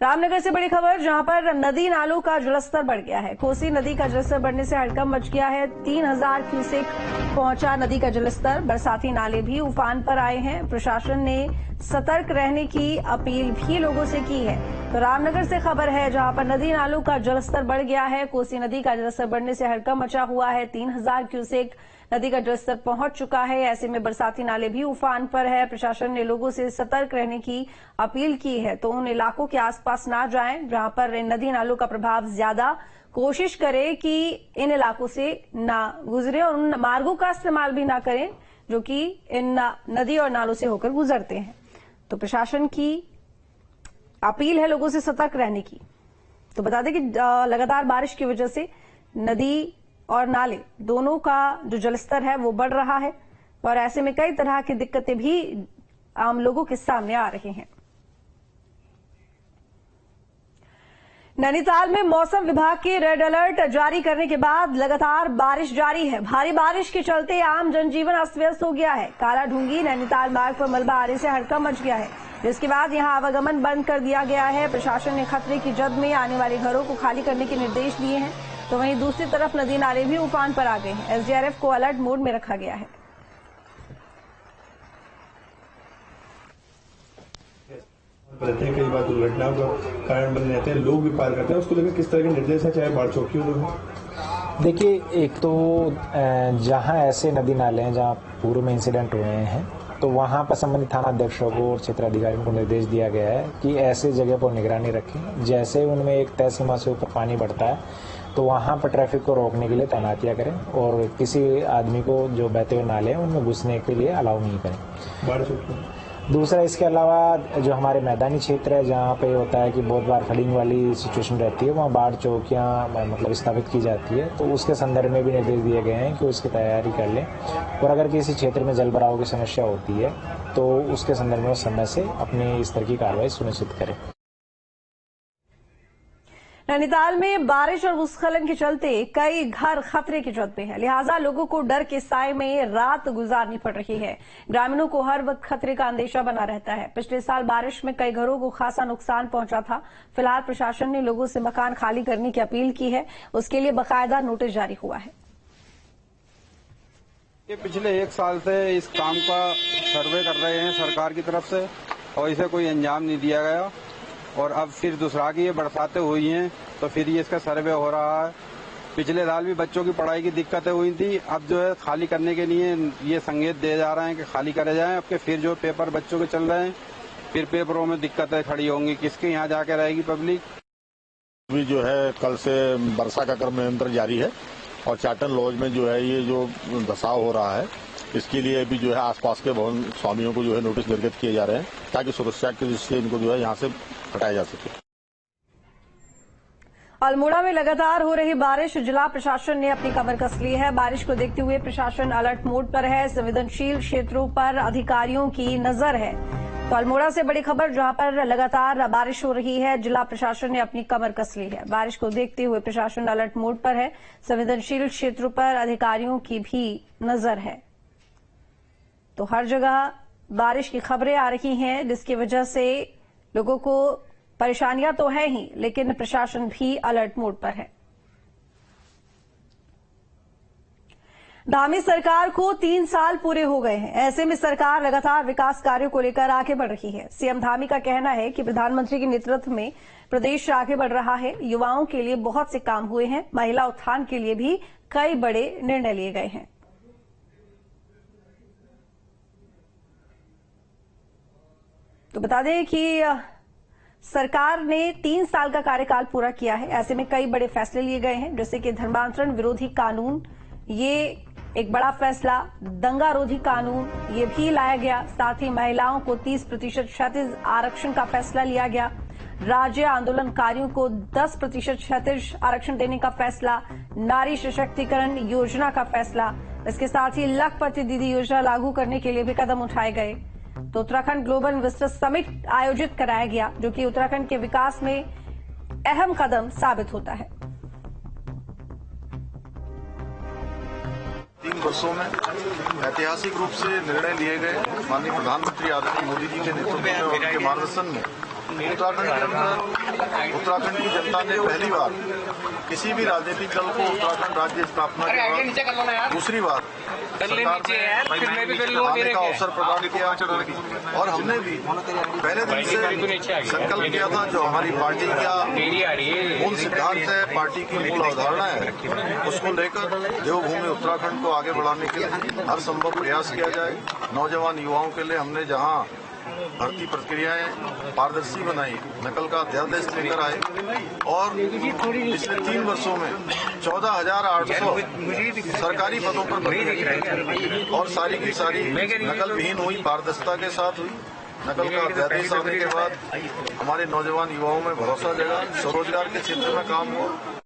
रामनगर से बड़ी खबर, जहां पर नदी नालों का जलस्तर बढ़ गया है। कोसी नदी का जलस्तर बढ़ने से हड़कंप मच गया है। 3000 क्यूसेक पहुंचा नदी का जलस्तर। बरसाती नाले भी उफान पर आए हैं। प्रशासन ने सतर्क रहने की अपील भी लोगों से की है। तो रामनगर से खबर है, जहां पर नदी नालों का जलस्तर बढ़ गया है। कोसी नदी का जलस्तर बढ़ने से हड़कंप मचा हुआ है। 3000 क्यूसेक नदी का जलस्तर पहुंच चुका है। ऐसे में बरसाती नाले भी उफान पर है। प्रशासन ने लोगों से सतर्क रहने की अपील की है, तो उन इलाकों के आसपास ना जाएं जहां पर इन नदी नालों का प्रभाव ज्यादा। कोशिश करें कि इन इलाकों से ना गुजरे और उन मार्गों का इस्तेमाल भी ना करें जो कि इन नदी और नालों से होकर गुजरते हैं। तो प्रशासन की अपील है लोगों से सतर्क रहने की। तो बता दें कि लगातार बारिश की वजह से नदी और नाले दोनों का जो जलस्तर है वो बढ़ रहा है और ऐसे में कई तरह की दिक्कतें भी आम लोगों के सामने आ रही हैं। नैनीताल में मौसम विभाग के रेड अलर्ट जारी करने के बाद लगातार बारिश जारी है। भारी बारिश के चलते आम जनजीवन अस्त व्यस्त हो गया है। कालाढूंगी नैनीताल मार्ग पर मलबा आने से हड़कंप मच गया है, जिसके बाद यहां आवागमन बंद कर दिया गया है। प्रशासन ने खतरे की जद में आने वाले घरों को खाली करने के निर्देश दिए हैं। तो वहीं दूसरी तरफ नदी नाले भी उफान पर आ गए हैं। एसडीआरएफ को अलर्ट मोड में रखा गया है। कई बार दुर्घटनाओं का कारण बन जाते हैं, लोग भी पार करते हैं, उसको लेकर किस तरह के निर्देश है, चाहे बाढ़ चौकियों में? देखिए, एक तो जहां ऐसे नदी नाले हैं जहां पूर्व में इंसिडेंट हुए हैं, तो वहां पर संबंधित थाना अध्यक्षों को और क्षेत्र अधिकारियों को निर्देश दिया गया है कि ऐसे जगह पर निगरानी रखें। जैसे उनमें एक तय सीमा से ऊपर पानी बढ़ता है तो वहां पर ट्रैफिक को रोकने के लिए तैनातियां करें और किसी आदमी को जो बहते हुए नाले हैं उनमें घुसने के लिए अलाउ नहीं करें। दूसरा, इसके अलावा जो हमारे मैदानी क्षेत्र है जहाँ पे होता है कि बहुत बार फ्लडिंग वाली सिचुएशन रहती है, वहाँ बाढ़ चौकियाँ मतलब स्थापित की जाती है, तो उसके संदर्भ में भी निर्देश दिए गए हैं कि उसकी तैयारी कर लें और अगर किसी क्षेत्र में जल भराव की समस्या होती है तो उसके संदर्भ में समय से अपनी इस तरह की कार्रवाई सुनिश्चित करें। नैनीताल में बारिश और भूस्खलन के चलते कई घर खतरे की जद में है, लिहाजा लोगों को डर के साए में रात गुजारनी पड़ रही है। ग्रामीणों को हर वक्त खतरे का अंदेशा बना रहता है। पिछले साल बारिश में कई घरों को खासा नुकसान पहुंचा था। फिलहाल प्रशासन ने लोगों से मकान खाली करने की अपील की है। उसके लिए बाकायदा नोटिस जारी हुआ है। ये पिछले 1 साल से इस काम का सर्वे कर रहे हैं सरकार की तरफ से और इसे कोई अंजाम नहीं दिया गया और अब फिर दूसरा की ये बरसातें हुई हैं तो फिर ये इसका सर्वे हो रहा है। पिछले साल भी बच्चों की पढ़ाई की दिक्कतें हुई थी, अब जो है खाली करने के लिए ये संकेत दे जा रहे हैं कि खाली करे जाएं। अब के फिर जो पेपर बच्चों के चल रहे हैं, फिर पेपरों में दिक्कतें खड़ी होंगी, किसके यहाँ जाके रहेगी पब्लिक। अभी जो है कल से वर्षा का क्रम निरंतर जारी है और चाटन लॉज में जो है ये जो धसाव हो रहा है, इसके लिए भी जो है आसपास के भवन स्वामियों को जो है नोटिस निर्गत किए जा रहे हैं ताकि सुरक्षा की दृष्टि से इनको जो है यहाँ से हटाया जा सके। अल्मोड़ा में लगातार हो रही बारिश, जिला प्रशासन ने अपनी कमर कस ली है। बारिश को देखते हुए प्रशासन अलर्ट मोड पर है। संवेदनशील क्षेत्रों पर अधिकारियों की नजर है। तो अल्मोड़ा से बड़ी खबर, जहां पर लगातार बारिश हो रही है, जिला प्रशासन ने अपनी कमर कस ली है। बारिश को देखते हुए प्रशासन अलर्ट मोड पर है। संवेदनशील क्षेत्रों पर अधिकारियों की भी नजर है। तो हर जगह बारिश की खबरें आ रही हैं, जिसकी वजह से लोगों को परेशानियां तो है ही, लेकिन प्रशासन भी अलर्ट मोड पर है। धामी सरकार को 3 साल पूरे हो गए हैं। ऐसे में सरकार लगातार विकास कार्यों को लेकर आगे बढ़ रही है। सीएम धामी का कहना है कि प्रधानमंत्री के नेतृत्व में प्रदेश आगे बढ़ रहा है। युवाओं के लिए बहुत से काम हुए हैं। महिला उत्थान के लिए भी कई बड़े निर्णय लिए गए हैं। तो बता दें कि सरकार ने 3 साल का कार्यकाल पूरा किया है। ऐसे में कई बड़े फैसले लिए गए हैं, जैसे कि धर्मांतरण विरोधी कानून, ये एक बड़ा फैसला। दंगा रोधी कानून ये भी लाया गया। साथ ही महिलाओं को 30% क्षैतिज आरक्षण का फैसला लिया गया। राज्य आंदोलनकारियों को 10% क्षैतिज आरक्षण देने का फैसला। नारी सशक्तिकरण योजना का फैसला। इसके साथ ही लखपति दीदी योजना लागू करने के लिए भी कदम उठाए गए। तो उत्तराखंड ग्लोबल इन्वेस्टर समिट आयोजित कराया गया, जो कि उत्तराखंड के विकास में अहम कदम साबित होता है। 3 वर्षों में ऐतिहासिक रूप से निर्णय लिए गए। माननीय प्रधानमंत्री आदरणीय मोदी जी के नेतृत्व में और उनके मार्गदर्शन में उत्तराखंड के अंदर उत्तराखंड की जनता ने पहली बार किसी भी राजनीतिक दल को उत्तराखंड राज्य स्थापना के बाद दूसरी बार सरकार ने आने का अवसर प्रदान किया और हमने भी पहले दिन से संकल्प किया था जो हमारी पार्टी का मूल सिद्धांत है, पार्टी की मूल अवधारणा है, उसको लेकर देवभूमि उत्तराखंड को आगे बढ़ाने के लिए हर संभव प्रयास किया जाए। नौजवान युवाओं के लिए हमने जहां भर्ती प्रक्रियाएं पारदर्शी बनाई, नकल का अध्यादेश लेकर आए और पिछले 3 वर्षों में 14,800 सरकारी पदों पर भर्ती की और सारी की सारी नकल विहीन हुई, पारदर्शिता के साथ हुई। नकल का अध्यादेश आने के बाद हमारे नौजवान युवाओं में भरोसा जगा, स्वरोजगार के क्षेत्र में काम हुआ।